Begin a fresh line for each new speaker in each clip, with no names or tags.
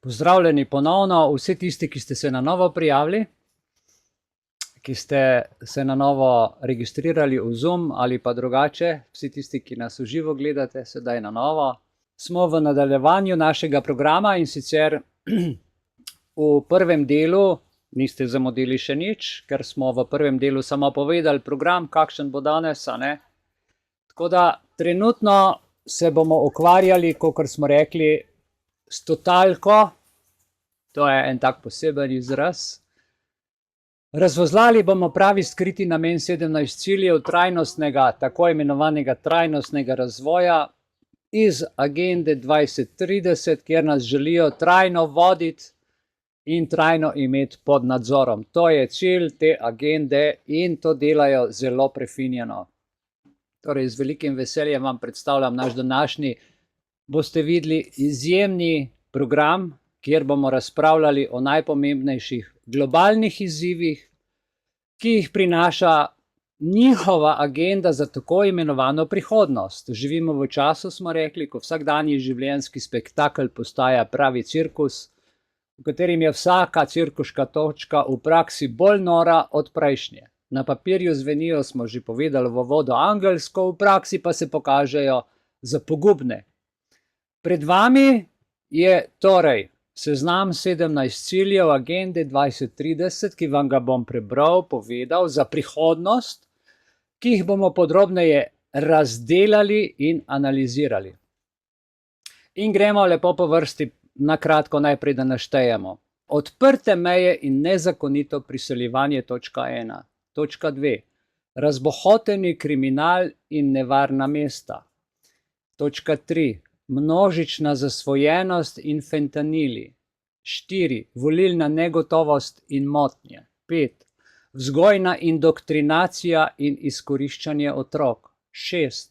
Pozdravljeni ponovno vsi tisti, ki ste se na novo prijavili, ki ste se na novo registrirali v Zoom ali pa drugače, vsi tisti, ki nas v živo gledate, sedaj na novo. Smo v nadaljevanju našega programa in sicer v prvem delu, niste zamudili še nič, ker smo v prvem delu samo povedali program, kakšen bo danes, a ne? Tako da trenutno se bomo ukvarjali, kakor smo rekli, s totalko, to je en tak poseben izraz. Razvozlali bomo pravi skriti namen 17 ciljev trajnostnega, tako imenovanega trajnostnega razvoja iz agende 2030, kjer nas želijo trajno voditi in trajno imeti pod nadzorom. To je cilj te agende in to delajo zelo prefinjeno. Torej, z velikim veseljem vam predstavljam naš današnji, boste videli, izjemni program, kjer bomo razpravljali o najpomembnejših globalnih izzivih, ki jih prinaša njihova agenda za tako imenovano prihodnost. Živimo v času, smo rekli, ko vsakdanji življenjski spektakel postaja pravi cirkus, v katerim je vsaka cirkuška točka v praksi bolj nora od prejšnje. Na papirju zvenijo, smo že povedali v uvodu, angelsko, v praksi pa se pokažejo za pogubne. Pred vami je torej seznam 17 ciljev agende 2030, ki vam ga bom prebral, povedal, za prihodnost, ki jih bomo podrobneje razdelali in analizirali. In gremo lepo po vrsti, na kratko najprej, da naštejemo. Odprte meje in nezakonito priseljevanje, točka 1. Točka 2. Razbohoteni kriminal in nevarna mesta. Točka 3. Množična zasvojenost in fentanili. 4. Volilna negotovost in motnje. 5. Vzgojna indoktrinacija in izkoriščanje otrok. 6.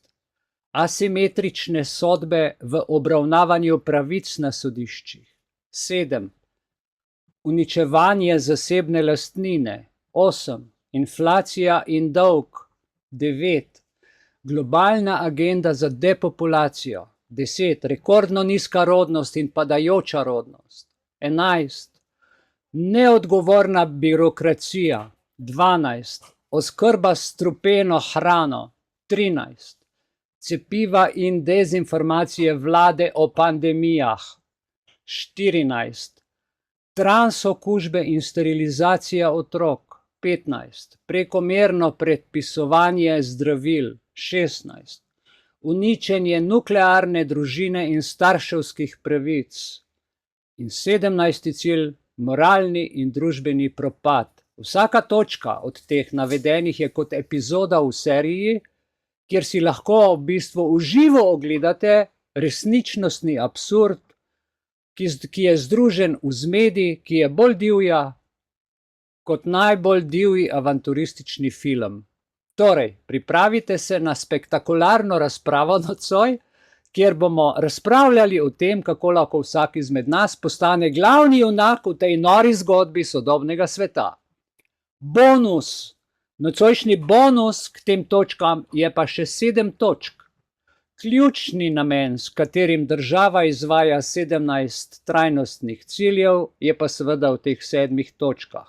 Asimetrične sodbe v obravnavanju pravic na sodiščih. 7. Uničevanje zasebne lastnine. 8. Inflacija in dolg. 9. Globalna agenda za depopulacijo. 10. Rekordno nizka rodnost in padajoča rodnost. 11. Neodgovorna birokracija. 12. Oskrba s strupeno hrano. 13. Cepiva in dezinformacije vlade o pandemijah. 14. Transokužbe in sterilizacija otrok. 15. Prekomerno predpisovanje zdravil. 16. Uničenje nuklearne družine in starševskih pravic. In 17. cilj, moralni in družbeni propad. Vsaka točka od teh navedenih je kot epizoda v seriji, kjer si lahko v bistvu v živo ogledate resničnostni absurd, ki je združen v zmedi, ki je bolj divja kot najbolj divji avanturistični film. Torej, pripravite se na spektakularno razpravo nocoj, kjer bomo razpravljali o tem, kako lahko vsak izmed nas postane glavni junak v tej nori zgodbi sodobnega sveta. Bonus, nocojšnji bonus k tem točkam je pa še 7 točk. Ključni namen, s katerim država izvaja 17 trajnostnih ciljev, je pa seveda v teh 7 točkah.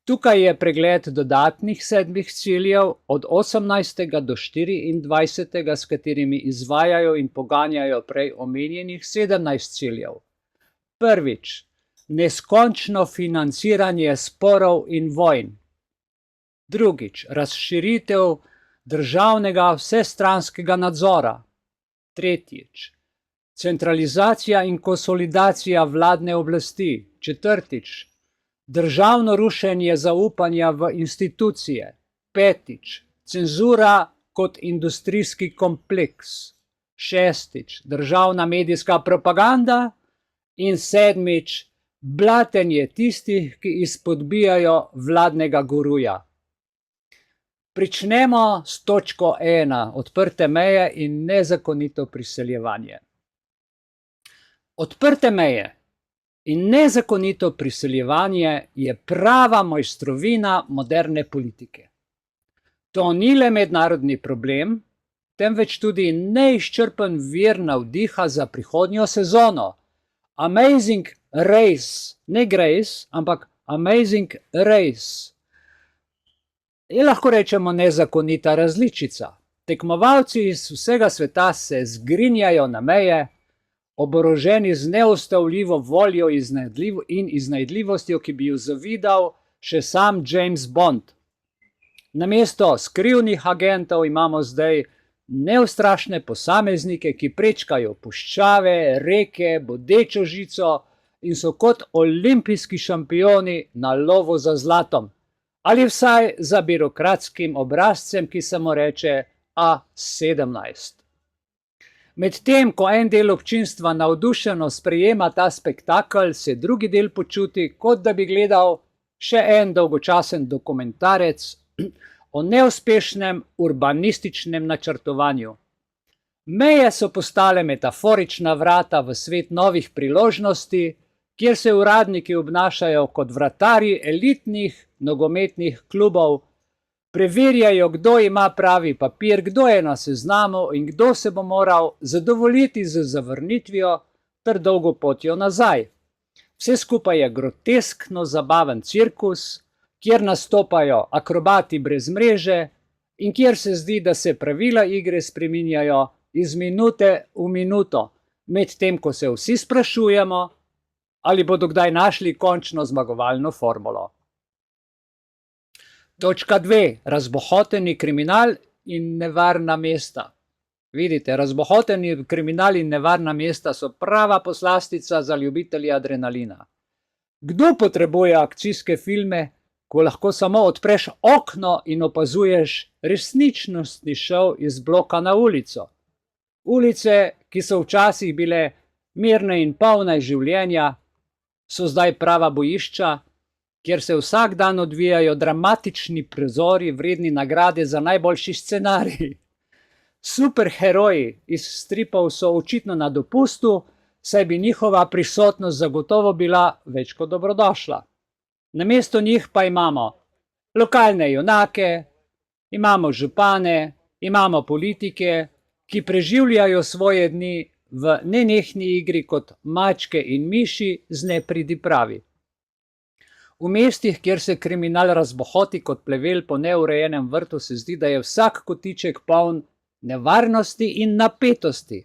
Tukaj je pregled dodatnih 7 ciljev od 18. do 24., s katerimi izvajajo in poganjajo prej omenjenih 17 ciljev. Prvič, neskončno financiranje sporov in vojn. Drugič, razširitev državnega vsestranskega nadzora. Tretjič, centralizacija in konsolidacija vladne oblasti. Četrtič, državno rušenje zaupanja v institucije. Petič, cenzura kot industrijski kompleks. Šestič, državna medijska propaganda. In sedmič, blatenje tistih, ki izpodbijajo vladnega guruja. Pričnemo s točko 1, odprte meje in nezakonito priseljevanje. Odprte meje in nezakonito priseljevanje je prava mojstrovina moderne politike. To ni le mednarodni problem, temveč tudi neizčrpen vir navdiha za prihodnjo sezono. Amazing Race, ne Grace, ampak Amazing Race. In lahko rečemo nezakonita različica. Tekmovalci iz vsega sveta se zgrinjajo na meje, oboroženi z neustavljivo voljo in iznajdljivostjo, ki bi jo zavidal še sam James Bond. Namesto skrivnih agentov imamo zdaj neustrašne posameznike, ki prečkajo puščave, reke, bodečo žico in so kot olimpijski šampioni na lovu za zlatom. Ali vsaj za birokratskim obrazcem, ki se mu reče A17. Medtem, ko en del občinstva navdušeno sprejema ta spektakel, se drugi del počuti, kot da bi gledal še en dolgočasen dokumentarec o neuspešnem urbanističnem načrtovanju. Meje so postale metaforična vrata v svet novih priložnosti, kjer se uradniki obnašajo kot vratarji elitnih nogometnih klubov, preverjajo, kdo ima pravi papir, kdo je na seznamu in kdo se bo moral zadovoljiti z zavrnitvijo ter dolgo potjo nazaj. Vse skupaj je groteskno zabaven cirkus, kjer nastopajo akrobati brez mreže in kjer se zdi, da se pravila igre spreminjajo iz minute v minuto, medtem ko se vsi sprašujemo, ali bodo kdaj našli končno zmagovalno formulo. Točka 2. Razbohoteni kriminal in nevarna mesta. Vidite, razbohoteni kriminal in nevarna mesta so prava poslastica za ljubitelje adrenalina. Kdo potrebuje akcijske filme, ko lahko samo odpreš okno in opazuješ resničnostni šov iz bloka na ulico? Ulice, ki so včasih bile mirne in polne življenja, so zdaj prava bojišča, kjer se vsak dan odvijajo dramatični prizori vredni nagrade za najboljši scenarij. Superheroji iz stripov so očitno na dopustu, saj bi njihova prisotnost zagotovo bila več kot dobrodošla. Namesto njih pa imamo lokalne junake, imamo župane, imamo politike, ki preživljajo svoje dni v nenehni igri kot mačke in miši z nepridipravi. V mestih, kjer se kriminal razbohoti kot plevel po neurejenem vrtu, se zdi, da je vsak kotiček poln nevarnosti in napetosti.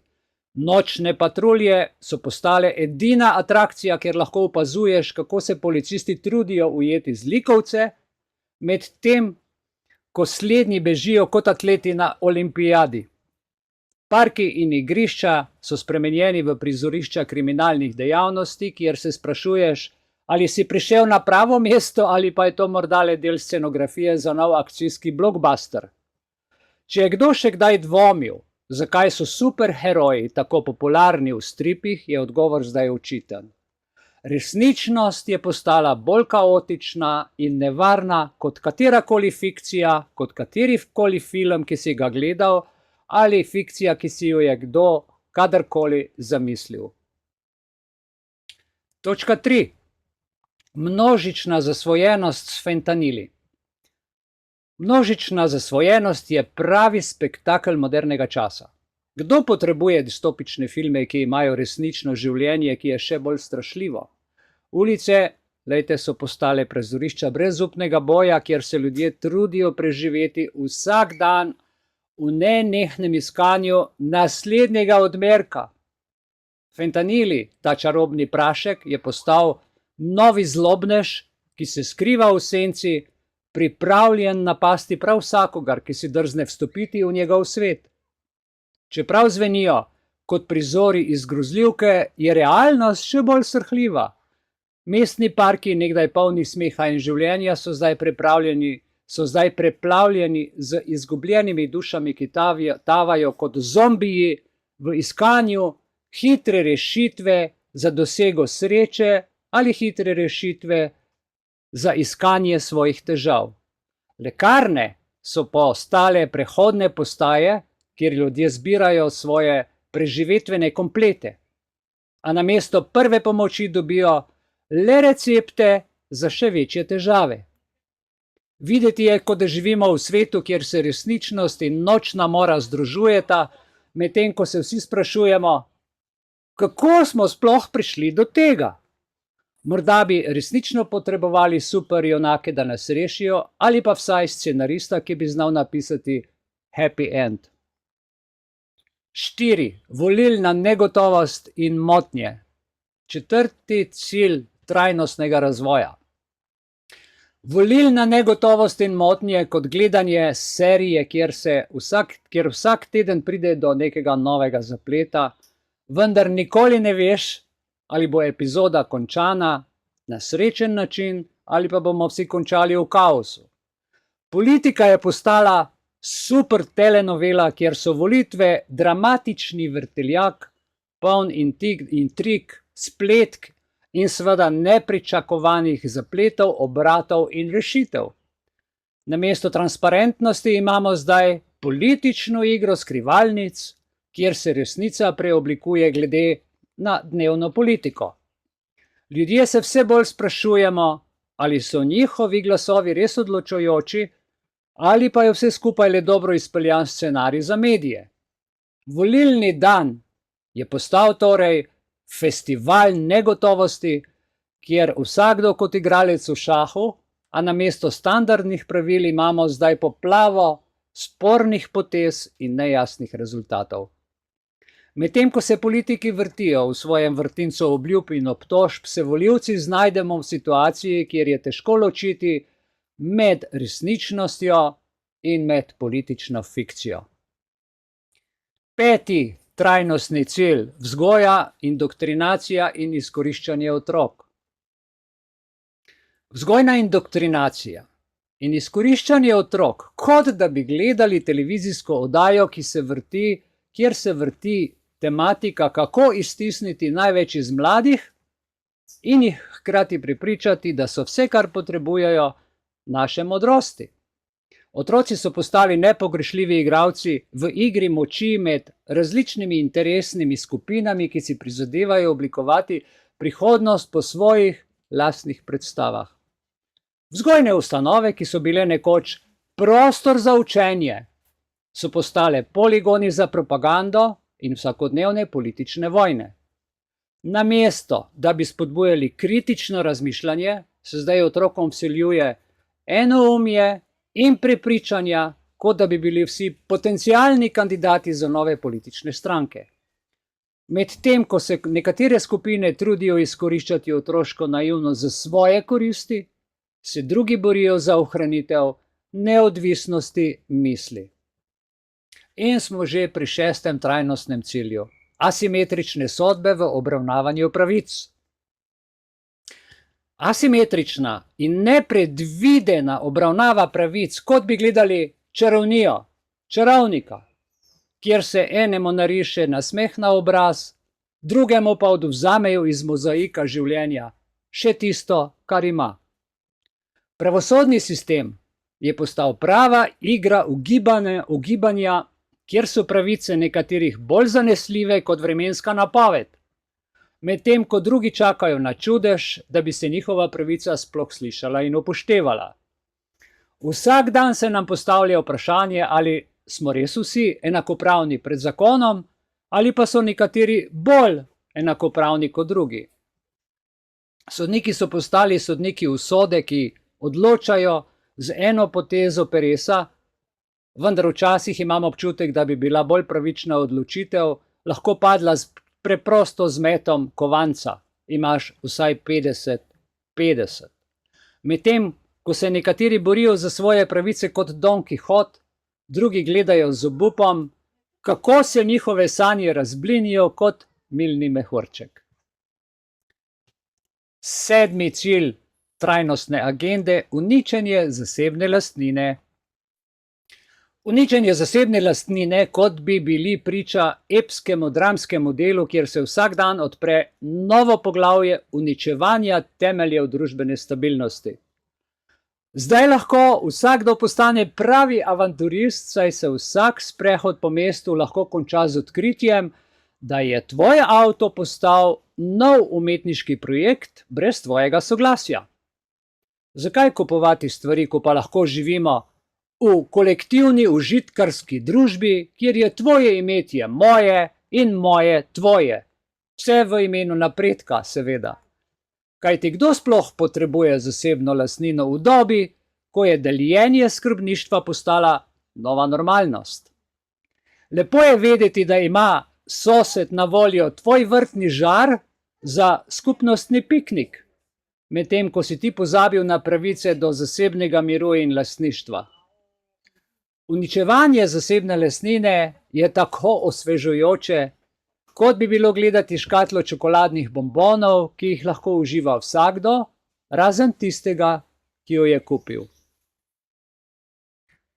Nočne patrulje so postale edina atrakcija, kjer lahko opazuješ, kako se policisti trudijo ujeti zlikovce, medtem ko slednji bežijo kot atleti na olimpijadi. Parki in igrišča so spremenjeni v prizorišča kriminalnih dejavnosti, kjer se sprašuješ, ali si prišel na pravo mesto ali pa je to morda le del scenografije za nov akcijski blockbuster. Če je kdo še kdaj dvomil, zakaj so superheroji tako popularni v stripih, je odgovor zdaj očiten. Resničnost je postala bolj kaotična in nevarna kot katerakoli fikcija, kot katerikoli film, ki si ga gledal, ali fikcija, ki si jo je kdo kadarkoli zamislil. Točka 3. Množična zasvojenost s fentanili. Množična zasvojenost je pravi spektakel modernega časa. Kdo potrebuje distopične filme, ki imajo resnično življenje, ki je še bolj strašljivo? Ulice, glejte, so postale prizorišča brezupnega boja, kjer se ljudje trudijo preživeti vsak dan v nenehnem iskanju naslednjega odmerka. Fentanili, ta čarobni prašek, je postal novi zlobnež, ki se skriva v senci, pripravljen napasti prav vsakogar, ki si drzne vstopiti v njegov svet. Čeprav zvenijo kot prizori iz grozljivke, je realnost še bolj srhljiva. Mestni parki, nekdaj polni smeha in življenja, so zdaj preplavljeni z izgubljenimi dušami, ki tavajo kot zombiji v iskanju hitre rešitve za dosego sreče ali hitre rešitve za iskanje svojih težav. Lekarne so postale prehodne postaje, kjer ljudje zbirajo svoje preživetvene komplete, a namesto prve pomoči dobijo le recepte za še večje težave. Videti je, kot da živimo v svetu, kjer se resničnost in nočna mora združujeta, medtem ko se vsi sprašujemo, kako smo sploh prišli do tega? Morda bi resnično potrebovali superjunake, da nas rešijo, ali pa vsaj scenarista, ki bi znal napisati happy end. 4. Volilna negotovost in motnje. 4. cilj trajnostnega razvoja. Volilna negotovost in motnje kot gledanje serije, kjer vsak teden pride do nekega novega zapleta, vendar nikoli ne veš, ali bo epizoda končana na srečen način, ali pa bomo vsi končali v kaosu. Politika je postala super telenovela, kjer so volitve dramatični vrtiljak, poln intrig, spletk in seveda nepričakovanih zapletov, obratov in rešitev. Namesto transparentnosti imamo zdaj politično igro skrivalnic, kjer se resnica preoblikuje glede na dnevno politiko. Ljudje se vse bolj sprašujemo, ali so njihovi glasovi res odločujoči, ali pa je vse skupaj le dobro izpeljan scenarij za medije. Volilni dan je postal torej festival negotovosti, kjer vsakdo kot igralec v šahu, a namesto standardnih pravil imamo zdaj poplavo spornih potez in nejasnih rezultatov. Medtem ko se politiki vrtijo v svojem vrtincu obljub in obtožb, se volivci znajdemo v situaciji, kjer je težko ločiti med resničnostjo in med politično fikcijo. 5. trajnostni cilj: vzgoja, indoktrinacija in izkoriščanje otrok. Vzgojna indoktrinacija in izkoriščanje otrok, kot da bi gledali televizijsko oddajo, kjer se vrti tematika, kako iztisniti največ iz mladih in jih hkrati prepričati, da so vse, kar potrebujejo, naše modrosti. Otroci so postali nepogrešljivi igralci v igri moči med različnimi interesnimi skupinami, ki si prizadevajo oblikovati prihodnost po svojih lastnih predstavah. Vzgojne ustanove, ki so bile nekoč prostor za učenje, so postale poligoni za propagando in vsakodnevne politične vojne. Namesto, da bi spodbujali kritično razmišljanje, se zdaj otrokom vseljuje enoumje in prepričanja, kot da bi bili vsi potencialni kandidati za nove politične stranke. Medtem ko se nekatere skupine trudijo izkoriščati otroško naivnost za svoje koristi, se drugi borijo za ohranitev neodvisnosti misli. In smo že pri 6. trajnostnem cilju: asimetrične sodbe v obravnavanju pravic. Asimetrična in nepredvidena obravnava pravic, kot bi gledali čarovnijo, čarovnika, kjer se enemu nariše nasmeh na obraz, drugemu pa odvzamejo iz mozaika življenja še tisto, kar ima. Pravosodni sistem je postal prava igra ugibanja, kjer so pravice nekaterih bolj zanesljive kot vremenska napoved, medtem ko drugi čakajo na čudež, da bi se njihova pravica sploh slišala in upoštevala. Vsak dan se nam postavlja vprašanje, ali smo res vsi enakopravni pred zakonom, ali pa so nekateri bolj enakopravni kot drugi. Sodniki so postali sodniki usode, ki odločajo z eno potezo peresa, vendar včasih imam občutek, da bi bila bolj pravična odločitev lahko padla preprosto z metom kovanca. Imaš vsaj 50-50. Medtem, ko se nekateri borijo za svoje pravice kot Don Kihot, drugi gledajo z obupom, kako se njihove sanje razblinijo kot milni mehurček. 7. cilj trajnostne agende: uničenje zasebne lastnine. Uničenje zasebne lastnine, kot bi bili priča epskemu dramskemu delu, kjer se vsak dan odpre novo poglavje uničevanja temeljev družbene stabilnosti. Zdaj lahko vsakdo postane pravi avanturist, saj se vsak sprehod po mestu lahko konča z odkritjem, da je tvoj avto postal nov umetniški projekt brez tvojega soglasja. Zakaj kupovati stvari, ko pa lahko živimo v kolektivni užitkarski družbi, kjer je tvoje imetje moje in moje tvoje? Vse v imenu napredka, seveda. Kajti kdo sploh potrebuje zasebno lastnino v dobi, ko je deljenje skrbništva postala nova normalnost? Lepo je vedeti, da ima sosed na voljo tvoj vrtni žar za skupnostni piknik, medtem ko si ti pozabil na pravice do zasebnega miru in lastništva. Uničevanje zasebne lastnine je tako osvežujoče, kot bi bilo gledati škatlo čokoladnih bombonov, ki jih lahko uživa vsakdo, razen tistega, ki jo je kupil.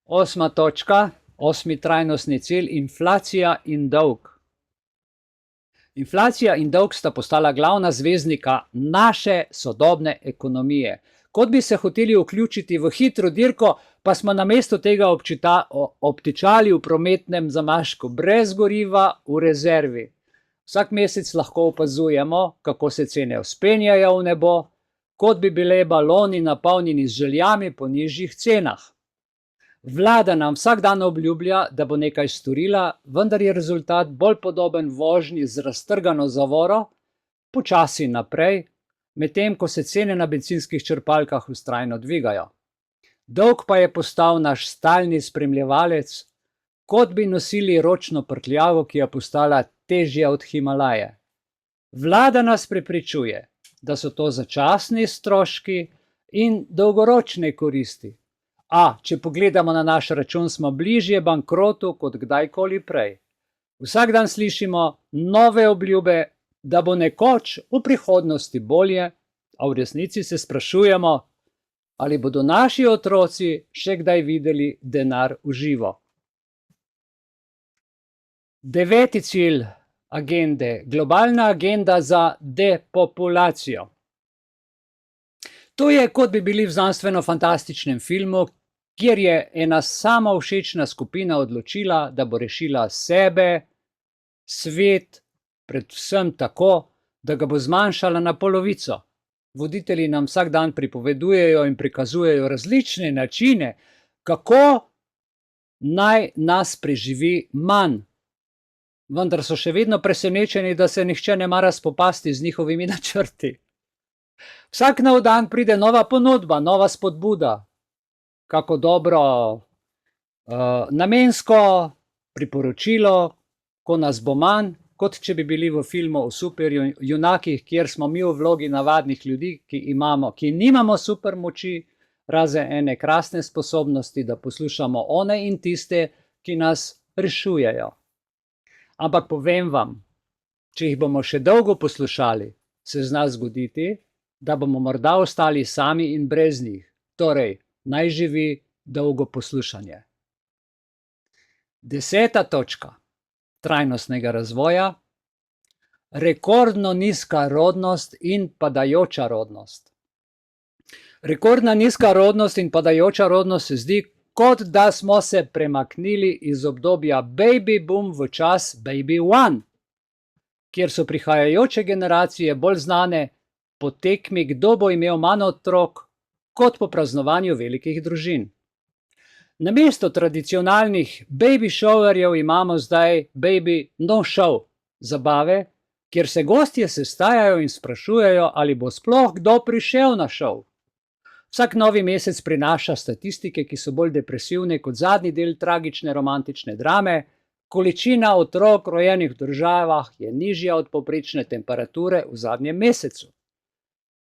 8. točka, 8. trajnostni cilj, inflacija in dolg. Inflacija in dolg sta postala glavna zvezdnika naše sodobne ekonomije. Kot bi se hoteli vključiti v hitro dirko, pa smo namesto tega obtičali v prometnem zamašku, brez goriva, v rezervi. Vsak mesec lahko opazujemo, kako se cene vzpenjajo v nebo, kot bi bile baloni napolnjeni z željami po nižjih cenah. Vlada nam vsak dan obljublja, da bo nekaj storila, vendar je rezultat bolj podoben vožnji z raztrgano zavoro, počasi naprej, medtem ko se cene na bencinskih črpalkah vztrajno dvigajo. Dolg pa je postal naš stalni spremljevalec, kot bi nosili ročno prtljavo, ki je postala težja od Himalaje. Vlada nas prepričuje, da so to začasni stroški in dolgoročne koristi. A, če pogledamo na naš račun, smo bližje bankrotu kot kdajkoli prej. Vsak dan slišimo nove obljube, da bo nekoč v prihodnosti bolje, a v resnici se sprašujemo, ali bodo naši otroci še kdaj videli denar v živo. 9. cilj agende, globalna agenda za depopulacijo. To je, kot bi bili v znanstveno-fantastičnem filmu, kjer je ena sama všečna skupina odločila, da bo rešila sebe, svet, predvsem tako, da ga bo zmanjšala na polovico. Voditelji nam vsak dan pripovedujejo in prikazujejo različne načine, kako naj nas preživi manj. Vendar so še vedno presenečeni, da se nihče ne mara spopasti z njihovimi načrti. Vsak nov dan pride nova ponudba, nova spodbuda, kako dobro namensko priporočilo, ko nas bo manj, kot če bi bili v filmu o superjunakih, kjer smo mi v vlogi navadnih ljudi, ki nimamo super moči, razen ene krasne sposobnosti, da poslušamo one in tiste, ki nas rešujejo. Ampak povem vam, če jih bomo še dolgo poslušali, se zna zgoditi, da bomo morda ostali sami in brez njih. Torej, naj živi dolgo poslušanje. 10. točka trajnostnega razvoja, rekordno nizka rodnost in padajoča rodnost. Rekordna nizka rodnost in padajoča rodnost se zdi, kot da smo se premaknili iz obdobja baby boom v čas baby one, kjer so prihajajoče generacije bolj znane po tekmi, kdo bo imel manj otrok, kot po praznovanju velikih družin. Namesto tradicionalnih baby showerjev imamo zdaj baby no show zabave, kjer se gostje sestajajo in sprašujejo, ali bo sploh kdo prišel na šov. Vsak novi mesec prinaša statistike, ki so bolj depresivne kot zadnji del tragične romantične drame. Količina otrok rojenih v državah je nižja od povprečne temperature v zadnjem mesecu.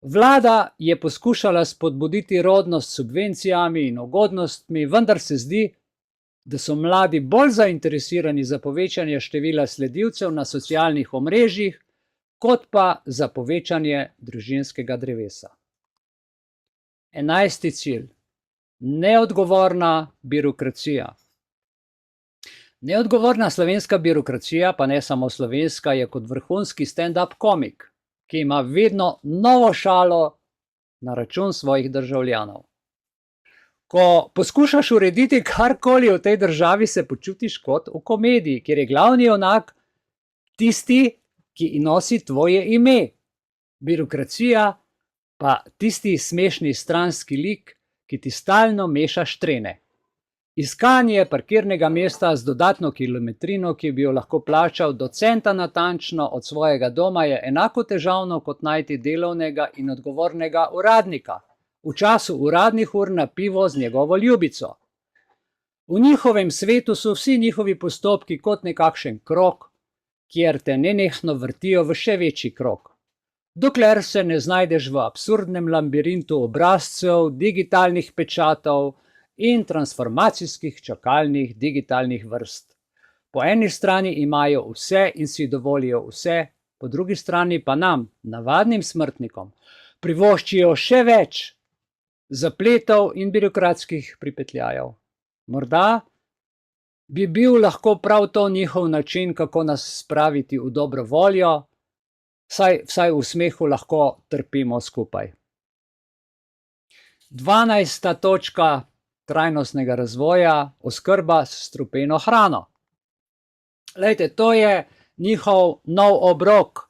Vlada je poskušala spodbuditi rodnost s subvencijami in ugodnostmi, vendar se zdi, da so mladi bolj zainteresirani za povečanje števila sledilcev na socialnih omrežjih, kot pa za povečanje družinskega drevesa. 11. cilj. Neodgovorna birokracija. Neodgovorna slovenska birokracija, pa ne samo slovenska, je kot vrhunski stand-up komik, ki ima vedno novo šalo na račun svojih državljanov. Ko poskušaš urediti karkoli v tej državi, se počutiš kot v komediji, kjer je glavni junak tisti, ki nosi tvoje ime. Birokracija pa tisti smešni stranski lik, ki ti stalno meša štrene. Iskanje parkirnega mesta z dodatno kilometrino, ki bi jo lahko plačal do centa natančno od svojega doma, je enako težavno kot najti delovnega in odgovornega uradnika v času uradnih ur na pivo z njegovo ljubico. V njihovem svetu so vsi njihovi postopki kot nekakšen krog, kjer te nenehno vrtijo v še večji krog. Dokler se ne znajdeš v absurdnem labirintu obrazcev, digitalnih pečatov in transformacijskih čakalnih digitalnih vrst. Po eni strani imajo vse in si dovolijo vse, po drugi strani pa nam, navadnim smrtnikom, privoščijo še več zapletov in birokratskih pripetljajev. Morda bi bil lahko prav to njihov način, kako nas spraviti v dobro voljo, vsaj v smehu lahko trpimo skupaj. 12. točka trajnostnega razvoja, oskrba s strupeno hrano. Glejte, to je njihov nov obrok.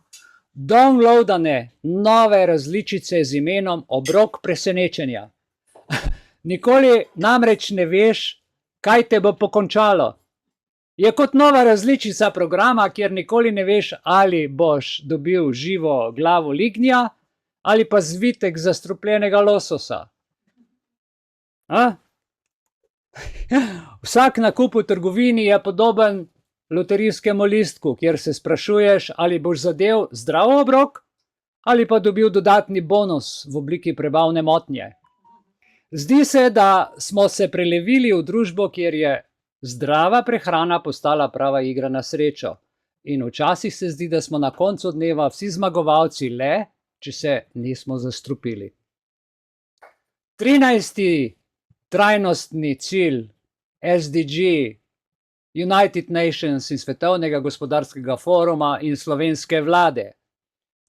Downloadane nove različice z imenom obrok presenečenja. Nikoli namreč ne veš, kaj te bo pokončalo. Je kot nova različica programa, kjer nikoli ne veš, ali boš dobil živo glavo lignja ali pa zvitek zastrupljenega lososa. Vsak nakup v trgovini je podoben loterijskemu listku, kjer se sprašuješ, ali boš zadel zdrav obrok ali pa dobil dodatni bonus v obliki prebavne motnje. Zdi se, da smo se prelevili v družbo, kjer je zdrava prehrana postala prava igra na srečo. In včasih se zdi, da smo na koncu dneva vsi zmagovalci le, če se nismo zastrupili. 13. trajnostni cilj SDG, United Nations in Svetovnega gospodarskega foruma in slovenske vlade.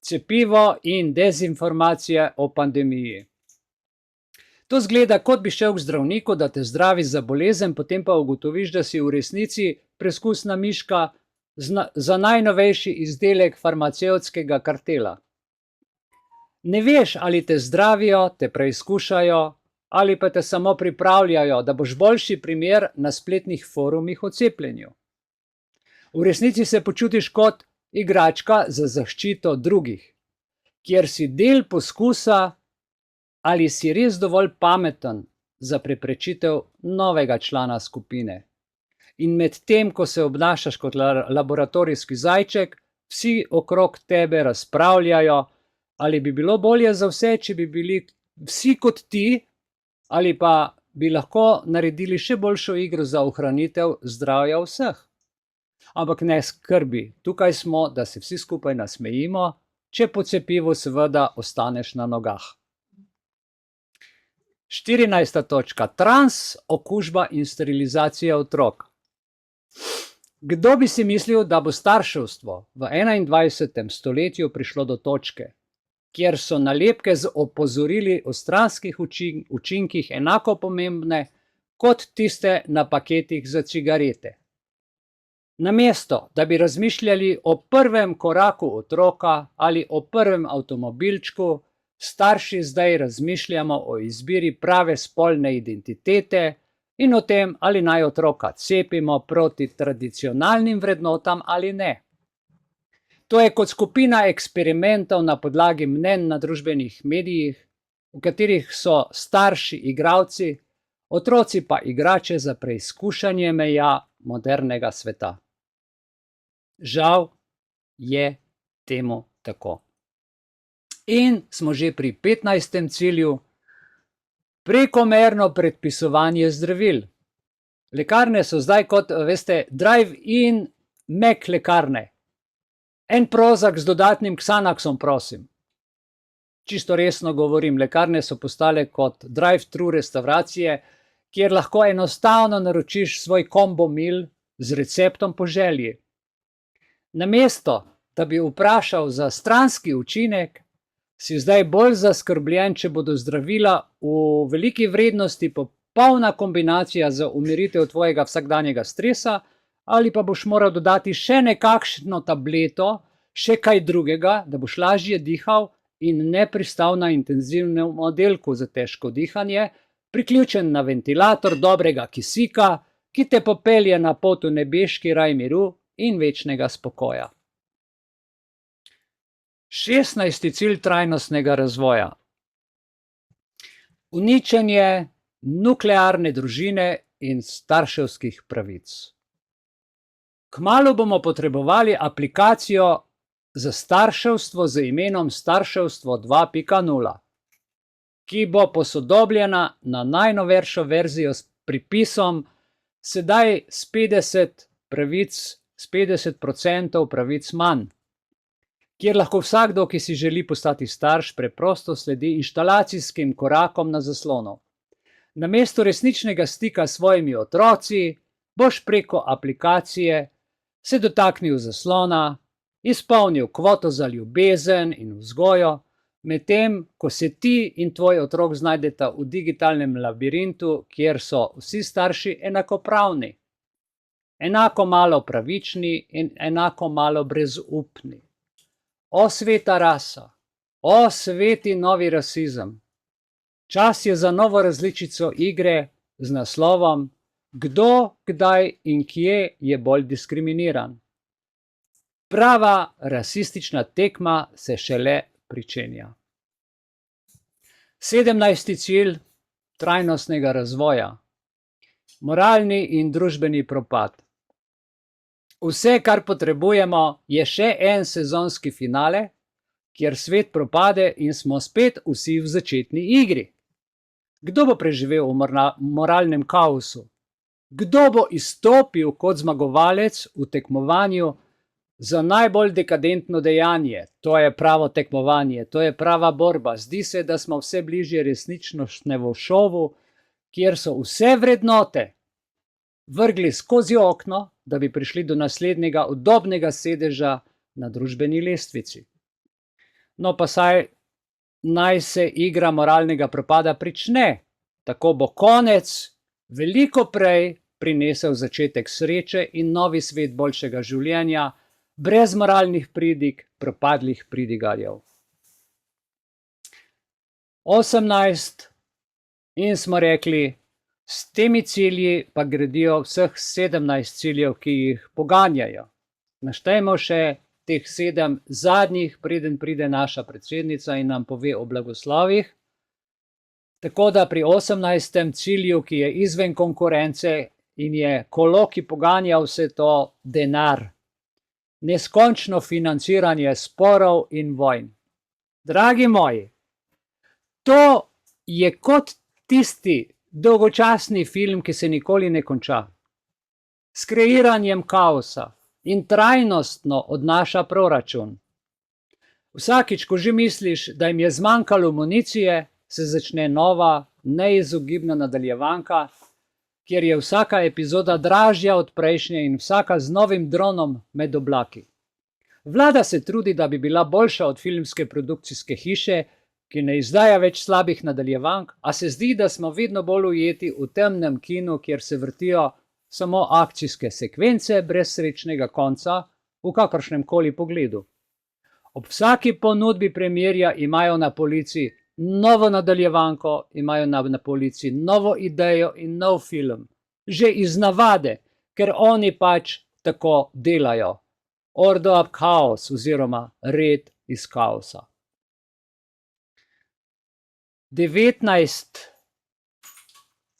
Cepivo in dezinformacije o pandemiji. To zgleda, kot bi šel k zdravniku, da te zdravi za bolezen, potem pa ugotoviš, da si v resnici preskusna miška za najnovejši izdelek farmacevtskega kartela. Ne veš, ali te zdravijo, te preizkušajo, ali pa te samo pripravljajo, da boš boljši primer na spletnih forumih o cepljenju. V resnici se počutiš kot igračka za zaščito drugih, kjer si del poskusa, ali si res dovolj pameten za preprečitev novega člana skupine. In med tem, ko se obnašaš kot laboratorijski zajček, vsi okrog tebe razpravljajo, ali bi bilo bolje za vse, če bi bili vsi kot ti, ali pa bi lahko naredili še boljšo igro za ohranitev zdravja vseh. Ampak ne skrbi, tukaj smo, da se vsi skupaj nasmejimo, če po cepivu seveda ostaneš na nogah. 14. točka. Trans, okužba in sterilizacija otrok. Kdo bi si mislil, da bo starševstvo v 21. stoletju prišlo do točke, kjer so nalepke z opozorili o stranskih učinkih enako pomembne kot tiste na paketih za cigarete. Namesto, da bi razmišljali o prvem koraku otroka ali o prvem avtomobilčku, starši zdaj razmišljamo o izbiri prave spolne identitete in o tem, ali naj otroka cepimo proti tradicionalnim vrednotam ali ne. To je kot skupina eksperimentov na podlagi mnenj na družbenih medijih, v katerih so starši igralci, otroci pa igrače za preizkušanje meja modernega sveta. Žal je temu tako. In smo že pri 15. cilju, prekomerno predpisovanje zdravil. Lekarne so zdaj kot, veste, drive-in Mac lekarne. En Prozac z dodatnim Xanaxom, prosim. Čisto resno govorim, lekarne so postale kot drive-thru restauracije, kjer lahko enostavno naročiš svoj kombo mil z receptom po želji. Namesto, da bi vprašal za stranski učinek, si zdaj bolj zaskrbljen, če bodo zdravila v veliki vrednosti popolna kombinacija za umiritev tvojega vsakdanjega stresa, ali pa boš moral dodati še nekakšno tableto, še kaj drugega, da boš lažje dihal in ne pristal na intenzivnem oddelku za težko dihanje, priključen na ventilator dobrega kisika, ki te popelje na pot v nebeški raj miru in večnega spokoja. 16. cilj trajnostnega razvoja. Uničenje nuklearne družine in starševskih pravic. Kmalu bomo potrebovali aplikacijo za starševstvo z imenom Starševstvo 2.0, ki bo posodobljena na najnovejšo verzijo s pripisom sedaj s 50% pravic manj, kjer lahko vsakdo, ki si želi postati starš, preprosto sledi inštalacijskim korakom na zaslonu. Namesto resničnega stika s svojimi otroci, boš preko aplikacije se dotaknil zaslona, izpolnil kvoto za ljubezen in vzgojo, medtem ko se ti in tvoj otrok znajdeta v digitalnem labirintu, kjer so vsi starši enakopravni, enako malo pravični in enako malo brezupni. O sveta rasa, o sveti novi rasizem. Čas je za novo različico igre z naslovom Kdo, kdaj in kje je bolj diskriminiran. Prava rasistična tekma se šele pričenja. 17. cilj trajnostnega razvoja. Moralni in družbeni propad. Vse, kar potrebujemo, je še en sezonski finale, kjer svet propade in smo spet vsi v začetni igri. Kdo bo preživel v moralnem kaosu? Kdo bo izstopil kot zmagovalec v tekmovanju za najbolj dekadentno dejanje? To je pravo tekmovanje, to je prava borba. Zdi se, da smo vse bližje resničnostnemu šovu, kjer so vse vrednote vrgli skozi okno, da bi prišli do naslednjega udobnega sedeža na družbeni lestvici. No pa naj se igra moralnega propada prične. Tako bo konec veliko prej prinesel začetek sreče in novi svet boljšega življenja, brez moralnih pridig, propadlih pridigarjev. 18. In smo rekli, s temi cilji pa gradijo vseh 17 ciljev, ki jih poganjajo. Naštejmo še teh 7 zadnjih, preden pride naša predsednica in nam pove o blagoslovih. Tako da pri 18. cilju, ki je izven konkurence in je kolo, ki poganja vse to, denar. Neskončno financiranje sporov in vojn. Dragi moji, to je kot tisti dolgočasni film, ki se nikoli ne konča. S kreiranjem kaosa in trajnostno odnaša proračun. Vsakič, ko že misliš, da jim je zmanjkalo municije, se začne nova, neizogibna nadaljevanka, kjer je vsaka epizoda dražja od prejšnje in vsaka z novim dronom med oblaki. Vlada se trudi, da bi bila boljša od filmske produkcijske hiše, ki ne izdaja več slabih nadaljevank, a se zdi, da smo vedno bolj ujeti v temnem kinu, kjer se vrtijo samo akcijske sekvence brez srečnega konca v kakršnem koli pogledu. Ob vsaki ponudbi premirja imajo na polici novo nadaljevanko, imajo na polici novo idejo in nov film. Že iz navade, ker oni pač tako delajo. Order of chaos oziroma red iz kaosa. 19.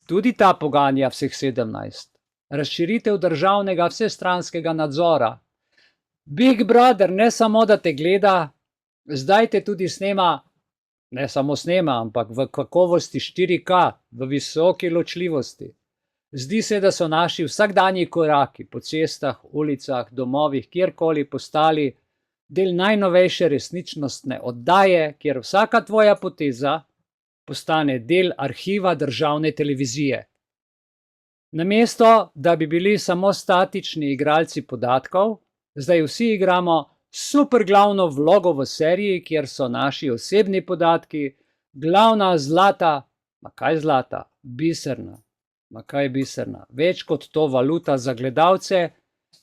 Tudi ta poganja vseh 17. Razširitev državnega vsestranskega nadzora. Big Brother ne samo, da te gleda, zdaj te tudi snema, ne samo snema, ampak v kakovosti 4K, v visoki ločljivosti. Zdi se, da so naši vsakdanji koraki po cestah, ulicah, domovih, kjerkoli postali del najnovejše resničnostne oddaje, kjer vsaka tvoja poteza postane del arhiva državne televizije. Namesto, da bi bili samo statični igralci podatkov, zdaj vsi igramo super glavno vlogo v seriji, kjer so naši osebni podatki, glavna zlata, ma kaj zlata, biserna, ma kaj biserna, več kot to valuta za gledalce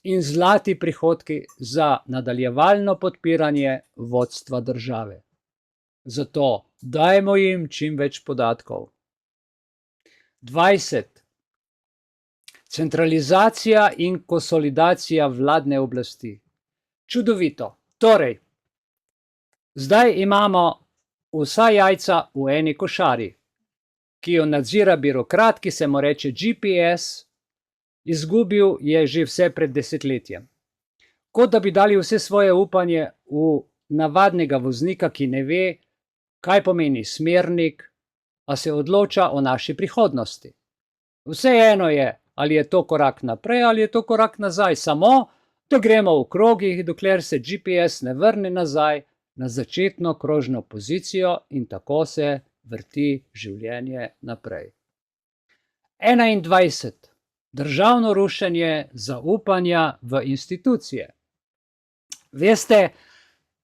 in zlati prihodki za nadaljevalno podpiranje vodstva države. Zato dajmo jim čim več podatkov. 20. Centralizacija in konsolidacija vladne oblasti. Čudovito. Torej, zdaj imamo vsa jajca v eni košari, ki jo nadzira birokrat, ki se mu reče GPS, izgubil je že vse pred desetletjem. Kot da bi dali vse svoje upanje v navadnega voznika, ki ne ve, kaj pomeni smernik, a se odloča o naši prihodnosti. Vseeno je, ali je to korak naprej ali je to korak nazaj, samo da gremo v krogih, dokler se GPS ne vrne nazaj na začetno krožno pozicijo in tako se vrti življenje naprej. 21. Državno rušenje zaupanja v institucije. Veste,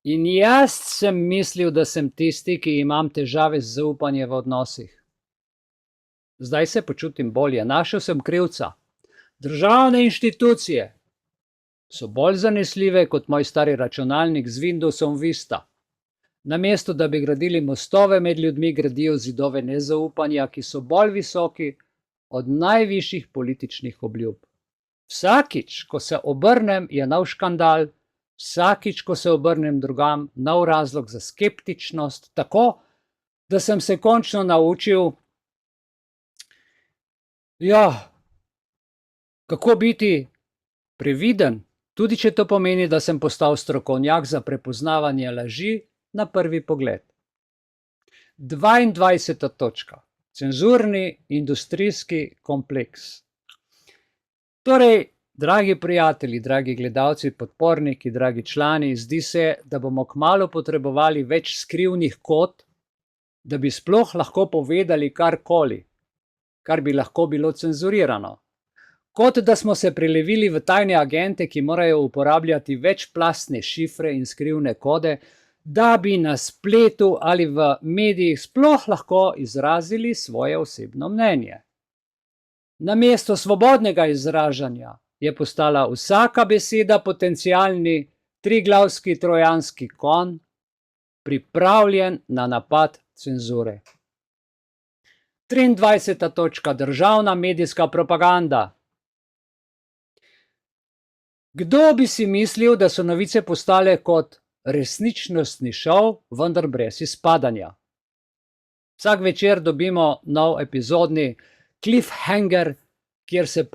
in jaz sem mislil, da sem tisti, ki imam težave z zaupanjem v odnosih. Zdaj se počutim bolje, našel sem krivca. Državne inštitucije so bolj zanesljive kot moj stari računalnik z Windowsom Vista. Namesto da bi gradili mostove med ljudmi, gradijo zidove nezaupanja, ki so bolj visoki od najvišjih političnih obljub. Vsakič, ko se obrnem, je nov škandal, vsakič, ko se obrnem drugam, nov razlog za skeptičnost, tako, da sem se končno naučil, kako biti previden, tudi če to pomeni, da sem postal strokovnjak za prepoznavanje laži na prvi pogled. 22. točka. Cenzurni industrijski kompleks. Torej, dragi prijatelji, dragi gledalci, podporniki, dragi člani, zdi se, da bomo kmalu potrebovali več skrivnih kod, da bi sploh lahko povedali karkoli, kar bi lahko bilo cenzurirano. Kot da smo se prelevili v tajne agente, ki morajo uporabljati večplastne šifre in skrivne kode, da bi na spletu ali v medijih sploh lahko izrazili svoje osebno mnenje. Namesto svobodnega izražanja je postala vsaka beseda potencialni triglavski trojanski konj, pripravljen na napad cenzure. 23. točka. Državna medijska propaganda. Kdo bi si mislil, da so novice postale kot resničnostni šov, vendar brez izpadanja. Vsak večer dobimo nov epizodni cliffhanger, kjer se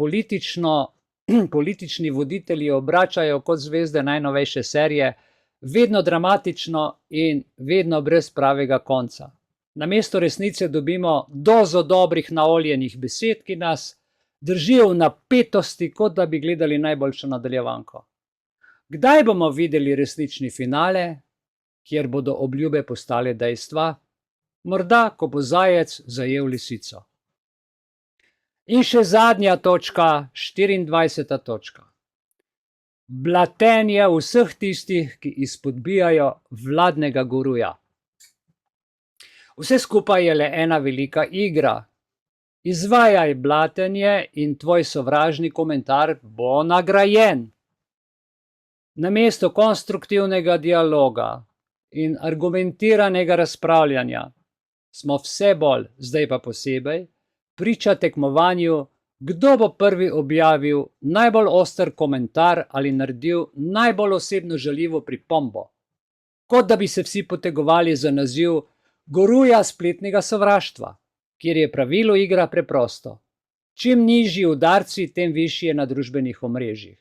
politični voditelji obračajo kot zvezde najnovejše serije, vedno dramatično in vedno brez pravega konca. Namesto resnice dobimo dozo dobrih naoljenih besed, ki nas držijo v napetosti, kot da bi gledali najboljšo nadaljevanko. Kdaj bomo videli resnični finale, kjer bodo obljube postale dejstva? Morda, ko bo zajec zajel lisico. In še zadnja točka, 24. točka. Blatenje vseh tistih, ki izpodbijajo vladnega guruja. Vse skupaj je le ena velika igra. Izvajaj blatenje in tvoj sovražni komentar bo nagrajen. Namesto konstruktivnega dialoga in argumentiranega razpravljanja smo vse bolj, zdaj pa posebej, priča tekmovanju, kdo bo prvi objavil najbolj oster komentar ali naredil najbolj osebno žaljivo pripombo, kot da bi se vsi potegovali za naziv guruja spletnega sovraštva, kjer je pravilo igra preprosto. Čim nižji udarci, tem višji je na družbenih omrežjih.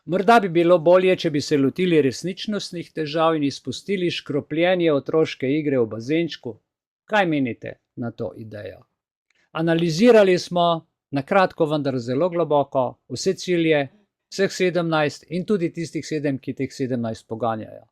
Morda bi bilo bolje, če bi se lotili resničnostnih težav in izpustili škropljenje otroške igre v bazenčku. Kaj menite na to idejo? Analizirali smo, na kratko, vendar zelo globoko, vse cilje, vseh 17 in tudi tistih 7, ki teh 17 poganjajo.